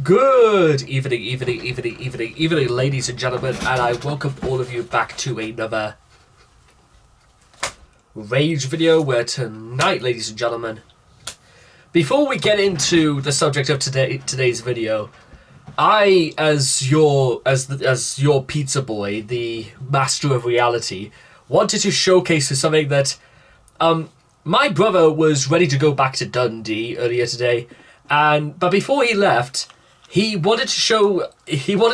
Good evening, ladies and gentlemen, and I welcome all of you back to another Rage video, where tonight, ladies and gentlemen, before we get into the subject of today's video, I, as your pizza boy, the master of reality, wanted to showcase something that, my brother was ready to go back to Dundee earlier today, but before he left, he wanted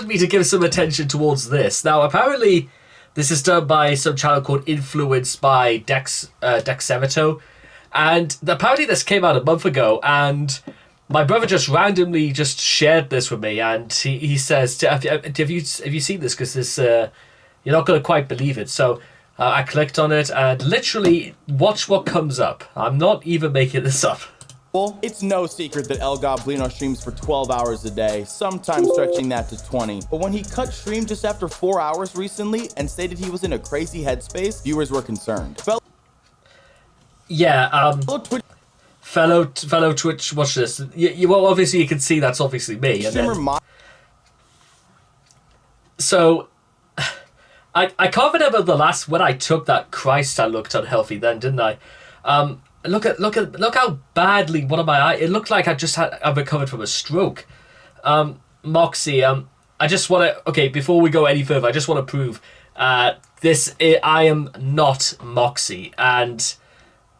me to give some attention towards this. Now, apparently, this is done by some channel called Influenced by J.F.A, and apparently this came out a month ago, and my brother just randomly shared this with me, and he says, have you seen this? Because this, you're not going to quite believe it. So I clicked on it, and literally, watch what comes up. I'm not even making this up. Well, it's no secret that El Goblino streams for 12 hours a day, sometimes stretching that to 20. But when he cut stream just after 4 hours recently and stated he was in a crazy headspace, viewers were concerned. Fellow Twitch, watch this. Well, obviously you can see that's obviously me. So, I can't remember the last when I took that. Christ, I looked unhealthy then, didn't I? Look how badly one of my eyes. It looked like I've recovered from a stroke. Moxie, I just want to. Okay, before we go any further, I just want to prove I am not Moxie, and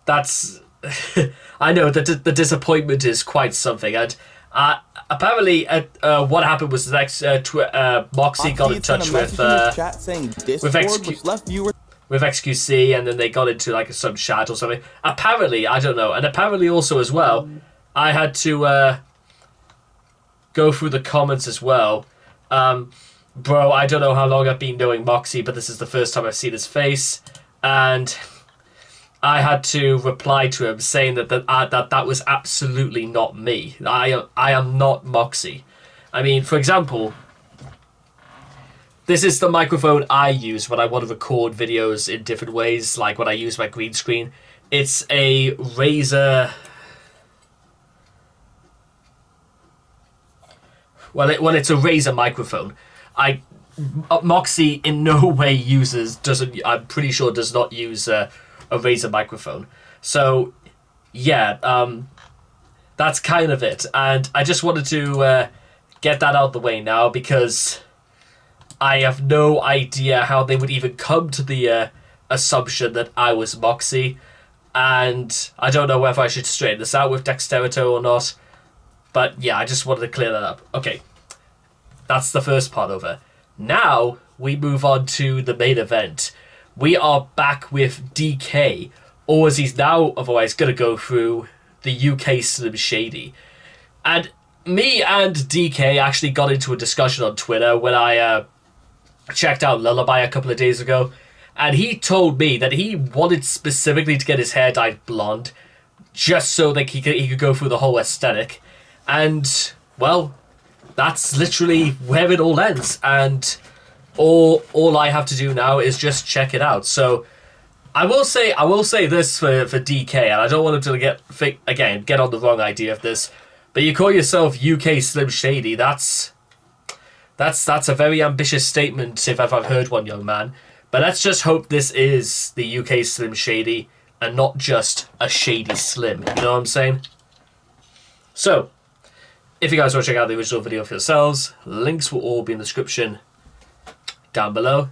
that's. I know that the disappointment is quite something, and apparently what happened was that Moxie got in touch with XQC, and then they got into like some chat or something. Apparently, I don't know, and apparently also as well, I had to go through the comments as well. Bro, I don't know how long I've been knowing Moxie, but this is the first time I've seen his face, and I had to reply to him saying that was absolutely not me. I am not Moxie. I mean, for example, this is the microphone I use when I want to record videos in different ways, like when I use my green screen. It's a Razer. Well, it's a Razer microphone. Moxie in no way I'm pretty sure does not use a Razer microphone. So, yeah, that's kind of it. And I just wanted to get that out of the way now, because I have no idea how they would even come to the assumption that I was Moxie, and I don't know whether I should straighten this out with Dexterito or not, but yeah, I just wanted to clear that up. Okay, that's the first part over. Now, we move on to the main event. We are back with DK, or as he's now otherwise going to go through, the UK Slim Shady. And me and DK actually got into a discussion on Twitter when I checked out Lullaby a couple of days ago, and he told me that he wanted specifically to get his hair dyed blonde just so that he could go through the whole aesthetic. And, well, that's literally where it all ends, and all I have to do now is just check it out. So I will say this for DK, and I don't want him to get on the wrong idea of this, but you call yourself UK Slim Shady. That's a very ambitious statement if ever I've heard one, young man. But let's just hope this is the UK Slim Shady and not just a Shady Slim. You know what I'm saying? So, if you guys want to check out the original video for yourselves, links will all be in the description down below.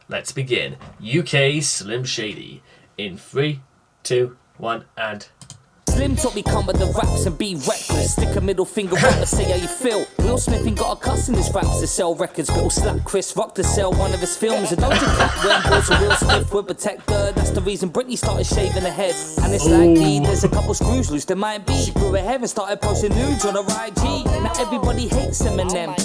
Let's begin. UK Slim Shady in 3, 2, 1, and... Slim taught me come with the raps and be reckless. Stick a middle finger up and say how you feel. Will Smith ain't got a cuss in his raps to sell records. But will slap Chris Rock to sell one of his films. And don't you clap when boys and Will Smith would protect her. That's the reason Britney started shaving her head. And it's likely there's a couple screws loose, there might be. She grew her hair and started posting nudes on her IG. Now everybody hates Eminem.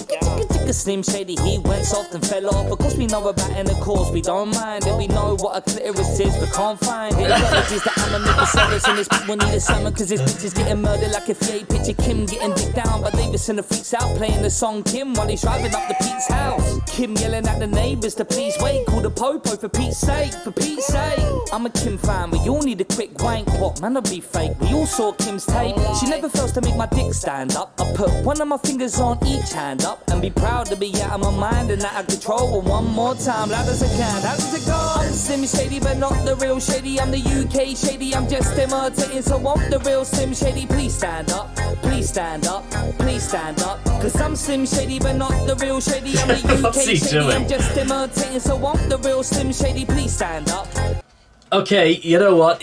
Slim Shady, he went soft and fell off. Because we know about and of course we don't mind. And we know what a clitoris is but can't find it. It's the anime sellers and this people need a environment, cause this bitch is getting murdered like if you picture Kim getting dick down by Davis and the freaks out playing the song Kim while he's driving up to Pete's house. Kim yelling at the neighbours to please wait, call the popo for Pete's sake, for Pete's sake. I'm a Kim fan, we all need a quick wank. What, man, I'll be fake. We all saw Kim's tape. She never fails to make my dick stand up. I put one of my fingers on each hand up and be proud to be out of my mind and out of control. But one more time, loud as I can. How does it go? I'm Slim Shady, but not the real Shady. I'm the UK Shady. I'm just imitating, so I'm the real Slim Shady. Please stand up. Please stand up. Please stand up. Cause I'm Slim Shady, but not the real Shady. I'm the UK Shady. I'm just imitating, so I'm the real Slim Shady. Please stand up. Okay, you know what?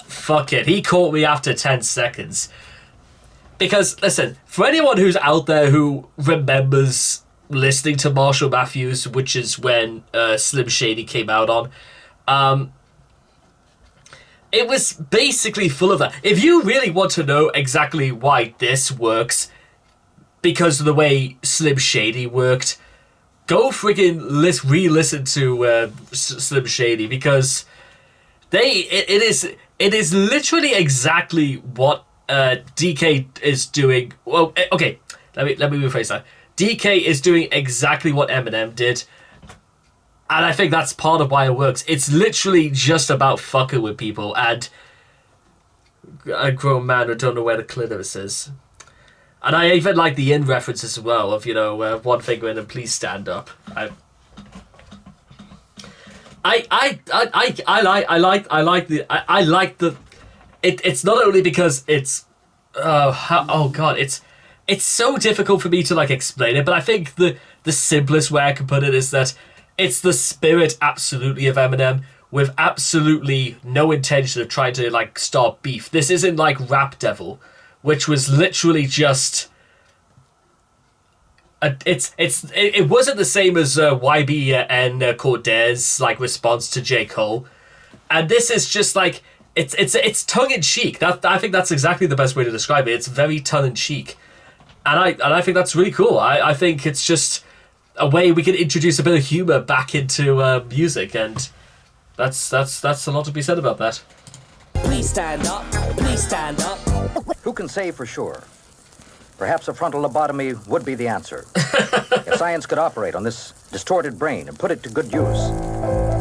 Fuck it. He caught me after 10 seconds. Because, listen, for anyone who's out there who remembers listening to Marshall Matthews, which is when Slim Shady came out on, it was basically full of that. If you really want to know exactly why this works, because of the way Slim Shady worked, go friggin' re-listen to Slim Shady, because it is literally exactly what DK is doing. Well, okay, let me rephrase that. DK is doing exactly what Eminem did, and I think that's part of why it works. It's literally just about fucking with people and a grown man who don't know where the clitoris is. And I even like the in references as well of, you know, one finger in and please stand up. I like the. It's not only because it's it's so difficult for me to like explain it, but I think the simplest way I can put it is that it's the spirit absolutely of Eminem with absolutely no intention of trying to like start beef. This isn't like Rap Devil, which was literally just. It wasn't the same as YB and Cordair's like response to J. Cole, and this is just like it's tongue in cheek. I think that's exactly the best way to describe it. It's very tongue in cheek, and I think that's really cool. I think it's just a way we can introduce a bit of humor back into music, and that's a lot to be said about that. Please stand up. Please stand up. Who can say for sure? Perhaps a frontal lobotomy would be the answer. If science could operate on this distorted brain and put it to good use,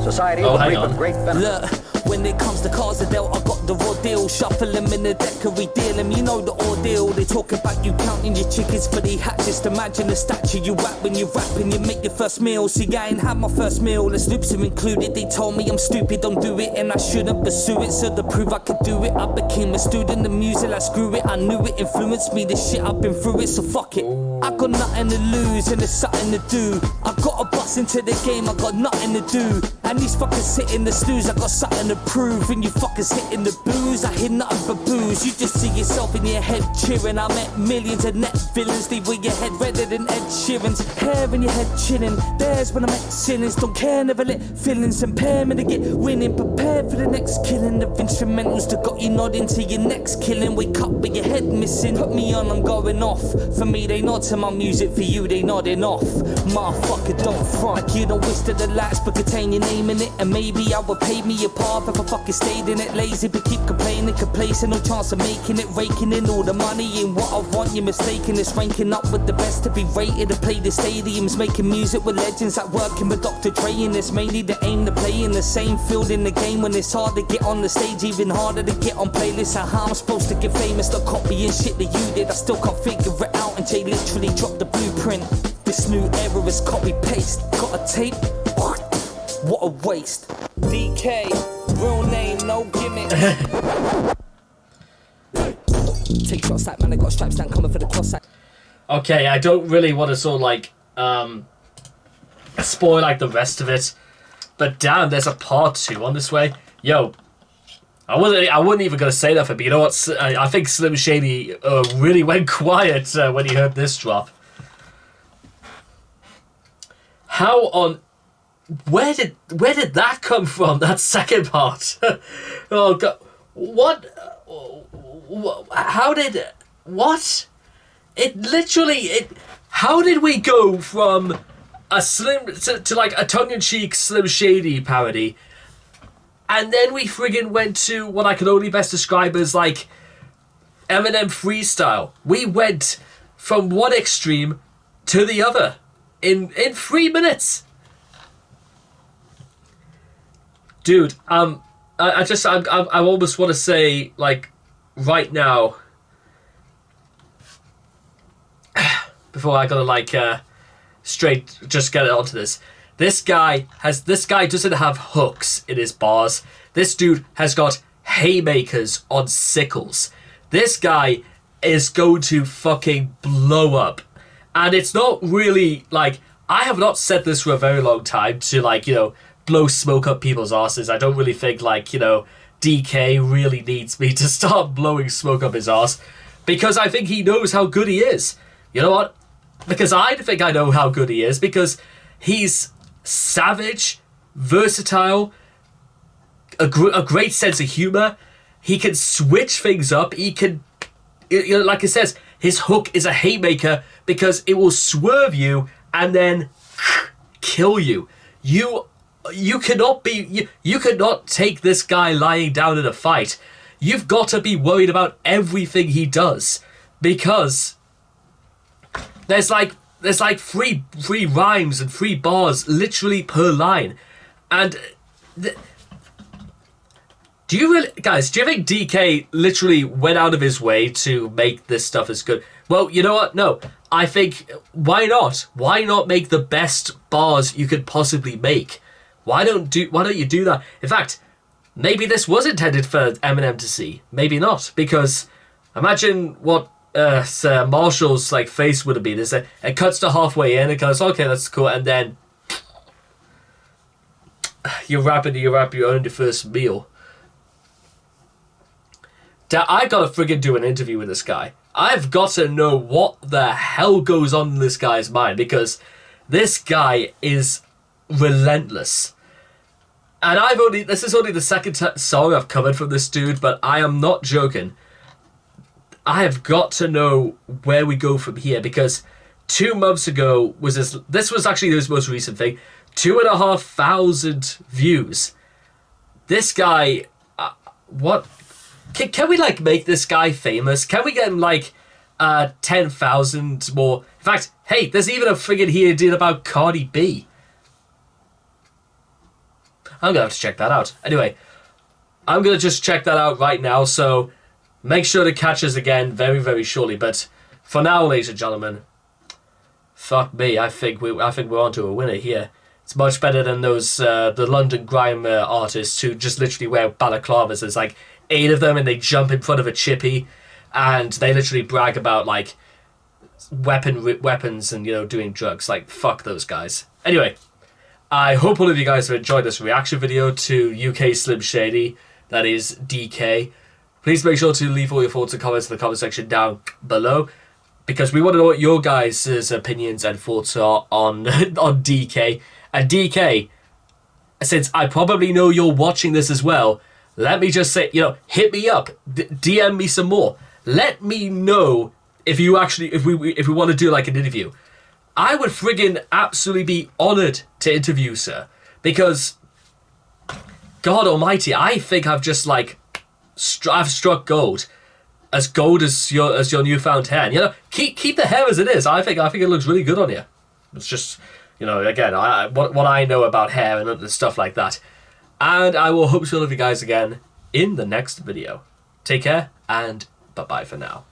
society would reap a great benefit. Look, when it comes to cars of Dell, I got the raw deal. Shuffle them in the deck and redeal them. You know the ordeal. They talk about you counting your chickens for the hat. Just imagine the statue you rap when you rap and you make your first meal. See, I ain't had my first meal. The loops are included. They told me I'm stupid, don't do it, and I shouldn't pursue it. So to prove I could do it, I became a student of music. Like screw it, I knew it influenced me. The shit I've been through it, so fuck it. I got nothing to lose and there's something to do. I got a bus into the game, I got nothing to do. And these fuckers sit in the snooze, I got something to prove. And you fuckers hitting the booze, I hear nothing but booze. You just see yourself in your head cheering. I met millions of net villains, they wear your head redder than Ed Sheeran's. Hair in your head chilling, there's when I met sinners. Don't care, never let feelings impair me to get winning. Prepared for the next killing of instrumentals that got you nodding to your next killing. Wake up with your head missing, put me on, I'm going off. For me they nod to my music, for you they nodding off. Motherfucker, don't front like you don't wish that the lights but contain your name in it. And maybe I would pay me a path if I fucking stayed in it. Lazy but keep complaining, complacent, no chance of making it. Raking in all the money in what I want, you're mistaken. It's ranking up with the best to be rated. To play the stadiums, making music with legends like working with Dr. Dre. And it's mainly the aim to play in the same field in the game. When it's hard to get on the stage, even harder to get on playlists. How I'm supposed to get famous, not copying shit that you did. I still can't figure it out, and Jay literally dropped the blueprint. This new era is copy paste. Got a tape? What a waste. DK, real name, no gimmick. Take shots like man, I got stripes down coming for the cross. Okay, I don't really want to sort of like spoil like the rest of it, but damn, there's a part 2 on this way. Yo, I wasn't even gonna say nothing, but you know what? I think Slim Shady really went quiet when he heard this drop. How on? Where did that come from? That second part. Oh god, what? How did? What? It literally. How did we go from a Slim to like a tongue-in-cheek Slim Shady parody, and then we friggin' went to what I could only best describe as like Eminem freestyle. We went from one extreme to the other in 3 minutes. Dude, I almost want to say, like, right now, before I gotta, like, straight just get onto this. This guy doesn't have hooks in his bars. This dude has got haymakers on sickles. This guy is going to fucking blow up. And it's not really, like, I have not said this for a very long time to, like, you know, blow smoke up people's asses. I don't really think, like, you know, DK really needs me to start blowing smoke up his ass, because I think he knows how good he is. You know what? Because I think I know how good he is, because he's savage, versatile, a great sense of humor. He can switch things up. He can, you know, like it says, his hook is a haymaker because it will swerve you and then kill you. You cannot take this guy lying down in a fight. You've got to be worried about everything he does, because there's like three rhymes and 3 bars literally per line. And do you think DK literally went out of his way to make this stuff as good? Well, you know what? No. I think, why not? Why not make the best bars you could possibly make? Why don't you do that? In fact, maybe this was intended for Eminem to see. Maybe not, because imagine what Sir Marshall's like face would have been. It cuts to halfway in, it goes, okay, that's cool, and then you rap, you own your first meal. I gotta friggin' do an interview with this guy. I've got to know what the hell goes on in this guy's mind, because this guy is relentless. And this is only the second song I've covered from this dude, but I am not joking. I have got to know where we go from here, because 2 months ago was this was actually his most recent thing. 2,500 views. This guy, what? Can we like make this guy famous? Can we get him like 10,000 more? In fact, hey, there's even a friggin' he did about Cardi B. I'm gonna have to check that out. Anyway, I'm gonna just check that out right now. So make sure to catch us again very, very shortly. But for now, ladies and gentlemen, fuck me. I think we're onto a winner here. It's much better than those the London grime artists who just literally wear balaclavas. There's like 8 of them, and they jump in front of a chippy, and they literally brag about like weapons and, you know, doing drugs. Like, fuck those guys. Anyway, I hope all of you guys have enjoyed this reaction video to UK Slim Shady, that is DK. Please make sure to leave all your thoughts and comments in the comment section down below, because we want to know what your guys' opinions and thoughts are on on DK. And DK, since I probably know you're watching this as well, let me just say, you know, hit me up, DM me some more. Let me know if we want to do like an interview. I would friggin' absolutely be honored to interview, sir, because God Almighty, I think I've just like I've struck gold as your newfound hair. And, you know, keep the hair as it is. I think it looks really good on you. It's just, you know, again, what I know about hair and stuff like that. And I will hope to see all of you guys again in the next video. Take care, and bye-bye for now.